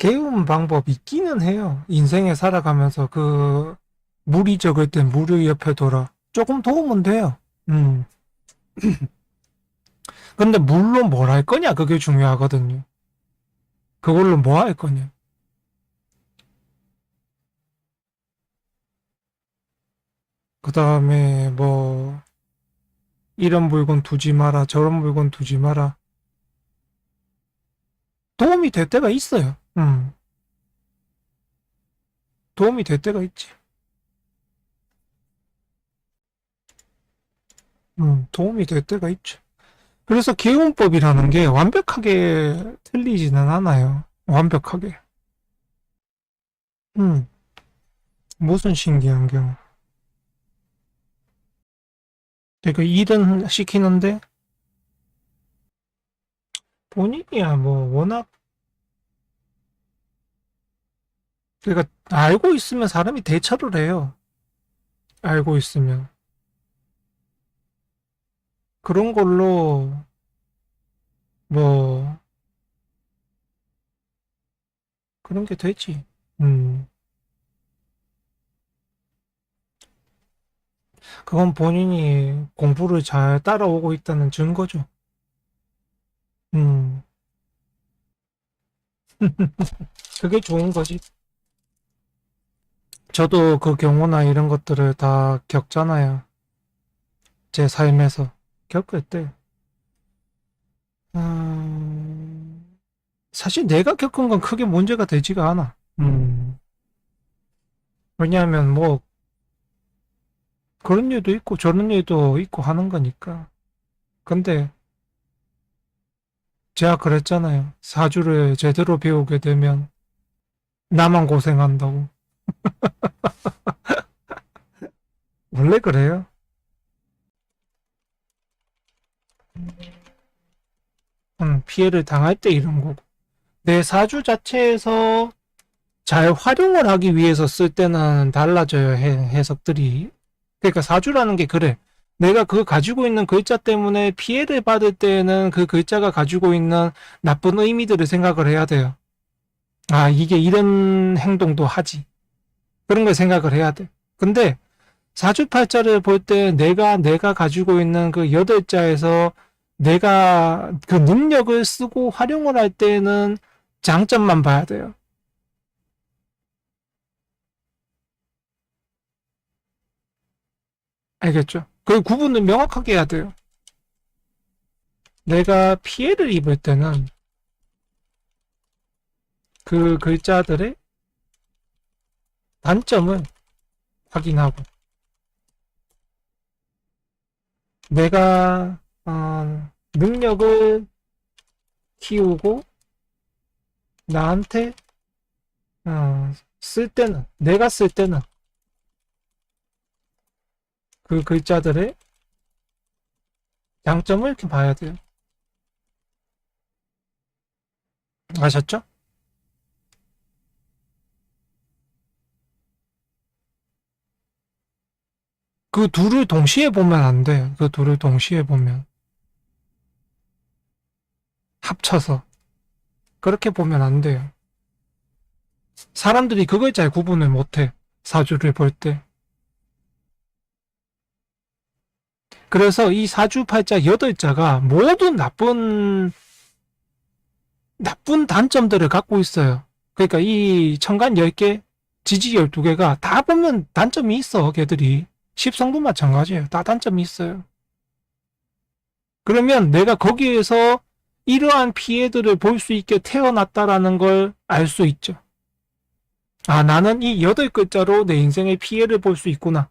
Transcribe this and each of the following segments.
개운 방법 있기는 해요. 인생에 살아가면서 물이 적을 땐 물을 옆에 둬라. 조금 도움은 돼요. 음. 근데 물로 뭘 할 거냐? 그게 중요하거든요. 그걸로 뭐 할 거냐? 그 다음에 이런 물건 두지 마라, 저런 물건 두지 마라. 도움이 될 때가 있어요. 도움이 될 때가 있지. 도움이 될 때가 있죠. 그래서 개운법이라는 게 완벽하게 틀리지는 않아요. 완벽하게. 음, 무슨 신기한 경우. 그러니까 일은 시키는데 본인이야 워낙 그러니까 알고 있으면 사람이 대처를 해요. 알고 있으면 그런 걸로 뭐 그런 게 되지. 음, 그건 본인이 공부를 잘 따라오고 있다는 증거죠. 음, 그게 좋은 거지. 저도 그 경우나 이런 것들을 다 겪잖아요. 제 삶에서 겪을 때. 사실 내가 겪은 건 크게 문제가 되지가 않아. 왜냐하면 그런 일도 있고 저런 일도 있고 하는 거니까. 근데 제가 그랬잖아요. 사주를 제대로 배우게 되면 나만 고생한다고. 원래 그래요. 피해를 당할 때 이런 거고. 내 사주 자체에서 잘 활용을 하기 위해서 쓸 때는 달라져요, 해석들이. 그러니까 사주라는 게 그래. 내가 그 가지고 있는 글자 때문에 피해를 받을 때는 그 글자가 가지고 있는 나쁜 의미들을 생각을 해야 돼요. 아, 이게 이런 행동도 하지. 그런 걸 생각을 해야 돼. 근데 사주팔자를 볼 때 내가 가지고 있는 그 여덟 자에서 내가 그 능력을 쓰고 활용을 할 때는 장점만 봐야 돼요. 알겠죠? 그 구분을 명확하게 해야 돼요. 내가 피해를 입을 때는 그 글자들의 단점을 확인하고 내가 능력을 키우고 나한테 쓸 때는 내가 쓸 때는 그 글자들의 장점을 이렇게 봐야 돼요. 아셨죠? 그 둘을 동시에 보면 안 돼요. 그 둘을 동시에 보면 합쳐서 그렇게 보면 안 돼요. 사람들이 그걸 잘 구분을 못해. 사주를 볼 때. 그래서 이 사주팔자 8자가 모두 나쁜 단점들을 갖고 있어요. 그러니까 이 천간 10개, 지지 12개가 다 보면 단점이 있어, 걔들이. 십성도 마찬가지예요. 다 단점이 있어요. 그러면 내가 거기에서 이러한 피해들을 볼 수 있게 태어났다라는 걸 알 수 있죠. 아, 나는 이 8글자로 내 인생의 피해를 볼 수 있구나.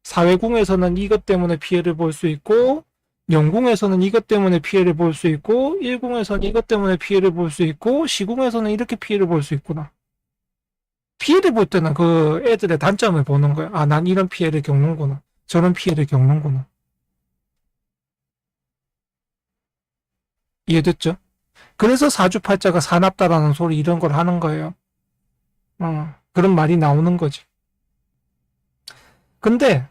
사회궁에서는 이것 때문에 피해를 볼 수 있고, 영궁에서는 이것 때문에 피해를 볼 수 있고, 일궁에서는 이것 때문에 피해를 볼 수 있고, 시궁에서는 이렇게 피해를 볼 수 있구나. 피해를 볼 때는 그 애들의 단점을 보는 거야. 아, 난 이런 피해를 겪는구나. 저런 피해를 겪는구나. 이해됐죠? 그래서 사주팔자가 사납다라는 소리 이런 걸 하는 거예요. 그런 말이 나오는 거지. 근데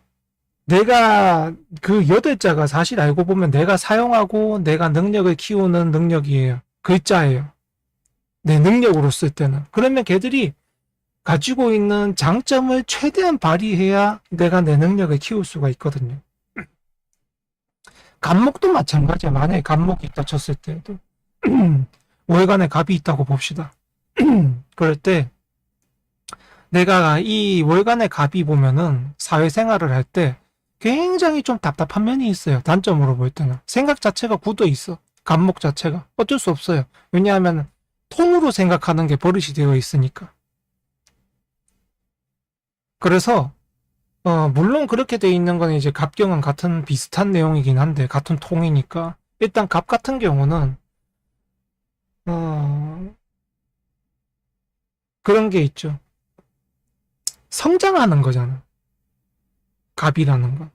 내가 그 8자가 사실 알고 보면 내가 사용하고 내가 능력을 키우는 능력이에요. 글자예요. 내 능력으로 쓸 때는. 그러면 걔들이 가지고 있는 장점을 최대한 발휘해야 내가 내 능력을 키울 수가 있거든요. 갑목도 마찬가지야. 만약에 갑목이 있다 쳤을 때도 월간에 갑이 있다고 봅시다. 그럴 때 내가 이 월간의 갑이 보면은 사회생활을 할 때 굉장히 좀 답답한 면이 있어요. 단점으로 볼 때는. 생각 자체가 굳어 있어. 갑목 자체가. 어쩔 수 없어요. 왜냐하면 통으로 생각하는 게 버릇이 되어 있으니까. 그래서 물론 그렇게 돼 있는 건 이제 갑경은 같은 비슷한 내용이긴 한데 같은 통이니까 일단 갑 같은 경우는 어, 그런 게 있죠. 성장하는 거잖아. 갑이라는 건.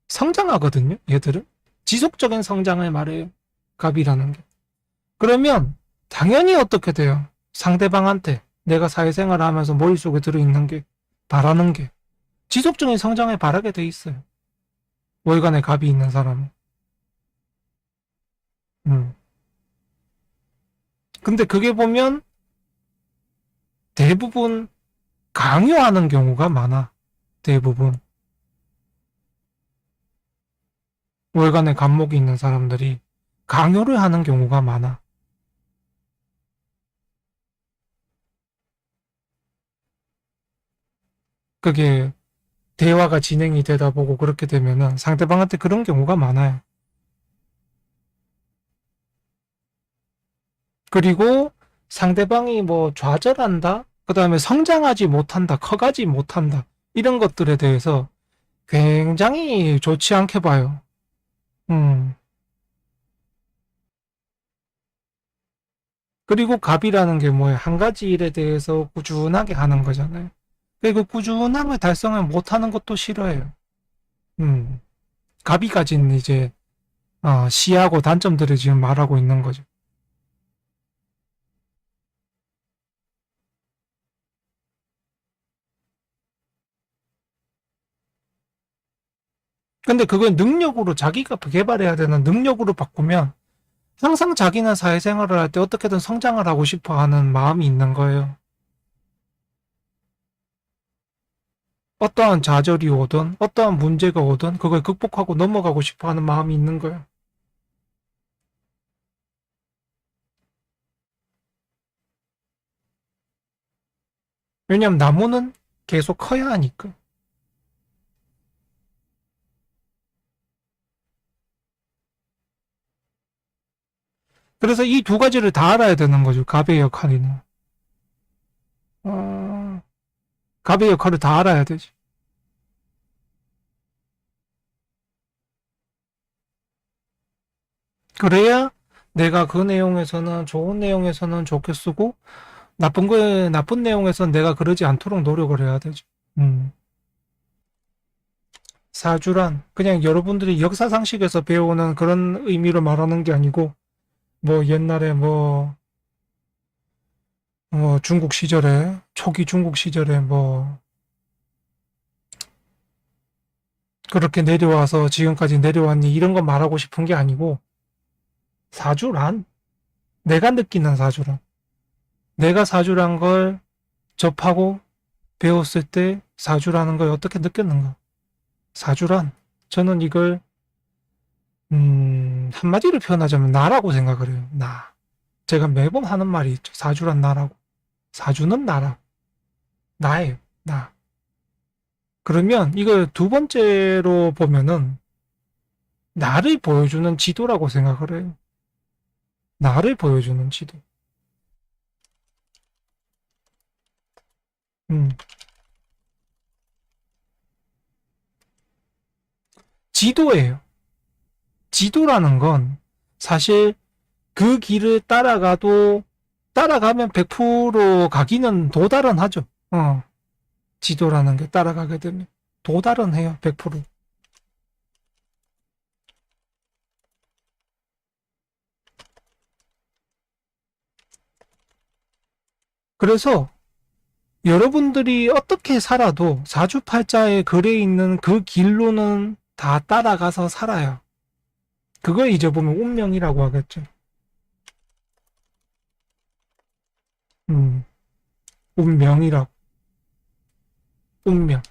성장하거든요. 얘들은. 지속적인 성장을 말해요. 갑이라는 게. 그러면 당연히 어떻게 돼요? 상대방한테 내가 사회생활을 하면서 머릿속에 들어있는 게 바라는 게 지속적인 성장을 바라게 돼 있어요. 월간에 갑이 있는 사람은. 근데 그게 보면 대부분 강요하는 경우가 많아. 대부분. 월간에 갑목이 있는 사람들이 강요를 하는 경우가 많아. 그게 대화가 진행이 되다 보고 그렇게 되면은 상대방한테 그런 경우가 많아요. 그리고 상대방이 뭐 좌절한다? 그 다음에 성장하지 못한다, 커가지 못한다. 이런 것들에 대해서 굉장히 좋지 않게 봐요. 음. 그리고 갑이라는 게 뭐예요? 한 가지 일에 대해서 꾸준하게 하는 거잖아요. 그리고 꾸준함을 달성을 못하는 것도 싫어해요. 음. 갑이 가진 이제 시하고 단점들을 지금 말하고 있는 거죠. 근데 그걸 능력으로 자기가 개발해야 되는 능력으로 바꾸면 항상 자기는 사회생활을 할 때 어떻게든 성장을 하고 싶어 하는 마음이 있는 거예요. 어떠한 좌절이 오든 어떠한 문제가 오든 그걸 극복하고 넘어가고 싶어 하는 마음이 있는 거예요. 왜냐면 나무는 계속 커야 하니까. 그래서 이 두 가지를 다 알아야 되는 거죠. 갑의 역할이는. 어, 갑의 역할을 다 알아야 되지. 그래야 내가 그 내용에서는 좋은 내용에서는 좋게 쓰고 나쁜 내용에서는 내가 그러지 않도록 노력을 해야 되죠. 음. 사주란 그냥 여러분들이 역사 상식에서 배우는 그런 의미로 말하는 게 아니고 뭐 옛날에 중국 시절에 초기 중국 시절에 뭐 그렇게 내려와서 지금까지 내려왔니 이런 거 말하고 싶은 게 아니고 사주란 내가 느끼는 사주란 내가 사주란 걸 접하고 배웠을 때 사주라는 걸 어떻게 느꼈는가 사주란 저는 이걸 한마디로 표현하자면 나라고 생각을 해요. 나. 제가 매번 하는 말이 있죠. 사주란 나라고. 사주는 나라. 나예요. 나. 그러면 이걸 두 번째로 보면은 나를 보여주는 지도라고 생각을 해요. 나를 보여주는 지도. 음. 지도예요. 지도라는 건 사실 그 길을 따라가면 100% 가기는 도달은 하죠. 지도라는 게 따라가게 되면 도달은 해요. 100%. 그래서 여러분들이 어떻게 살아도 사주팔자에 글에 있는 그 길로는 다 따라가서 살아요. 그걸 잊어보면 운명이라고 하겠죠. 음, 운명이라고. 운명.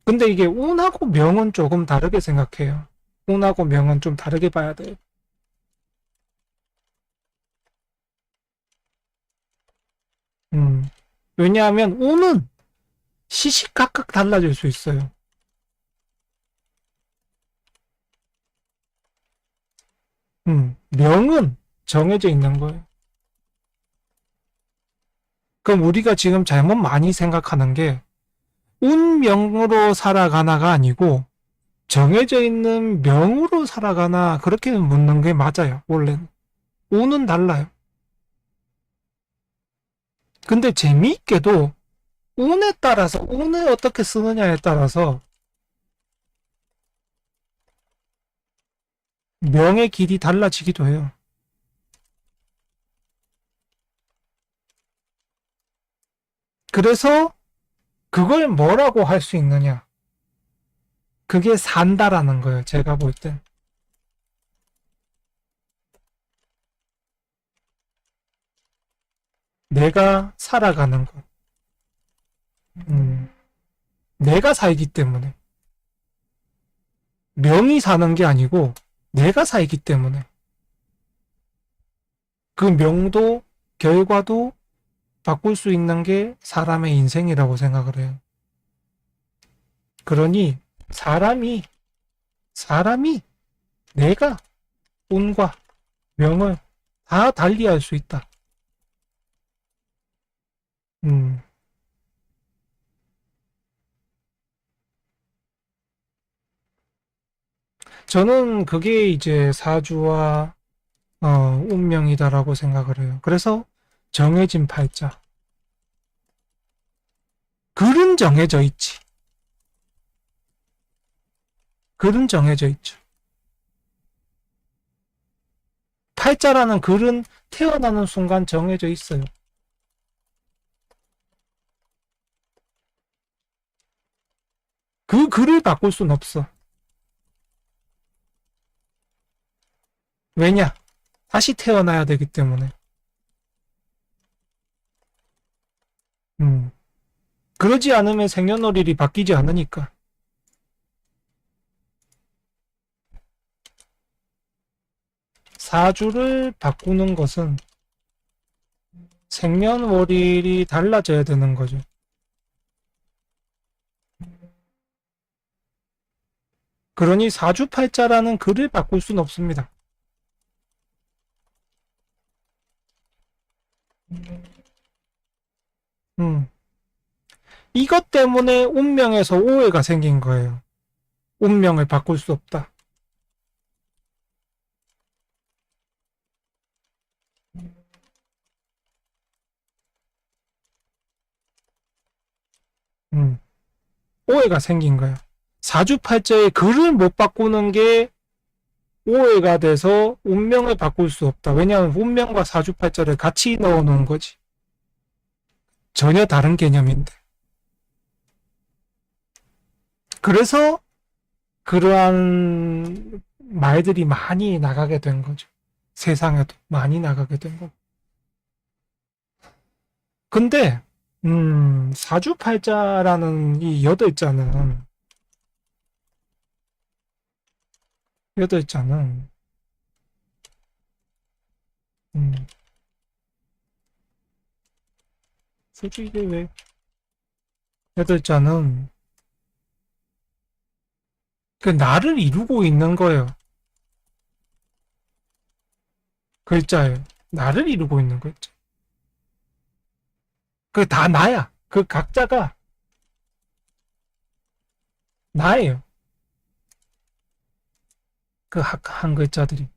근데 이게 운하고 명은 조금 다르게 생각해요. 운하고 명은 좀 다르게 봐야 돼요. 음, 왜냐하면 운은 시시각각 달라질 수 있어요. 명은 정해져 있는 거예요. 그럼 우리가 지금 잘못 많이 생각하는 게 운명으로 살아가나가 아니고 정해져 있는 명으로 살아가나 그렇게 묻는 게 맞아요. 원래는. 운은 달라요. 근데 재미있게도 운에 따라서 운을 어떻게 쓰느냐에 따라서 명의 길이 달라지기도 해요. 그래서 그걸 뭐라고 할 수 있느냐? 그게 산다라는 거예요. 제가 볼 땐. 내가 살아가는 것. 음, 내가 살기 때문에. 명이 사는 게 아니고 내가 살기 때문에. 그 명도 결과도 바꿀 수 있는 게 사람의 인생이라고 생각을 해요. 그러니 사람이 내가 운과 명을 다 달리할 수 있다. 음, 저는 그게 이제 사주와 운명이다라고 생각을 해요. 그래서 정해진 팔자. 글은 정해져 있지. 글은 정해져 있죠. 팔자라는 글은 태어나는 순간 정해져 있어요. 그 글을 바꿀 순 없어. 왜냐? 다시 태어나야 되기 때문에. 음. 그러지 않으면 생년월일이 바뀌지 않으니까. 사주를 바꾸는 것은 생년월일이 달라져야 되는 거죠. 그러니 사주팔자라는 글을 바꿀 수는 없습니다. 음. 이것 때문에 운명에서 오해가 생긴 거예요. 운명을 바꿀 수 없다. 음. 오해가 생긴 거예요. 사주팔자의 글을 못 바꾸는 게 오해가 돼서 운명을 바꿀 수 없다. 왜냐하면 운명과 사주팔자를 같이 넣어 놓은 거지. 전혀 다른 개념인데. 그래서 그러한 말들이 많이 나가게 된 거죠. 세상에도 많이 나가게 된 거고. 근데 사주팔자라는 이 여덟자는 음, 솔직히 이게 왜 여덟자는 그 나를 이루고 있는 거예요. 글자예요. 나를 이루고 있는 글자. 그게 다 나야. 그 각자가 나예요. 그 한 글자들이.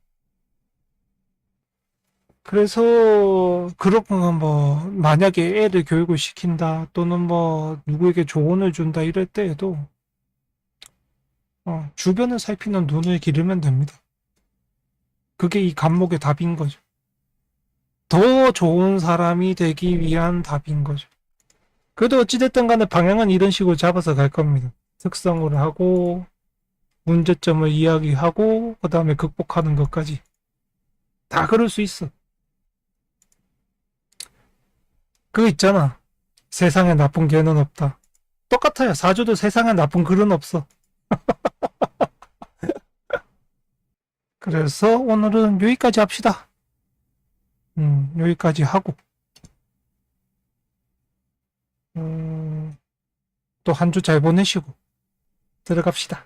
그래서 그렇구나 뭐 만약에 애를 교육을 시킨다 또는 뭐 누구에게 조언을 준다 이럴 때에도 주변을 살피는 눈을 기르면 됩니다. 그게 이 감목의 답인 거죠. 더 좋은 사람이 되기 위한 답인 거죠. 그래도 어찌됐든 간에 방향은 이런 식으로 잡아서 갈 겁니다. 특성을 하고 문제점을 이야기하고 그 다음에 극복하는 것까지 다 그럴 수 있어. 그거 있잖아. 세상에 나쁜 개는 없다. 똑같아요. 사주도 세상에 나쁜 글은 없어. 그래서 오늘은 여기까지 합시다. 여기까지 하고, 또 한 주 잘 보내시고, 들어갑시다.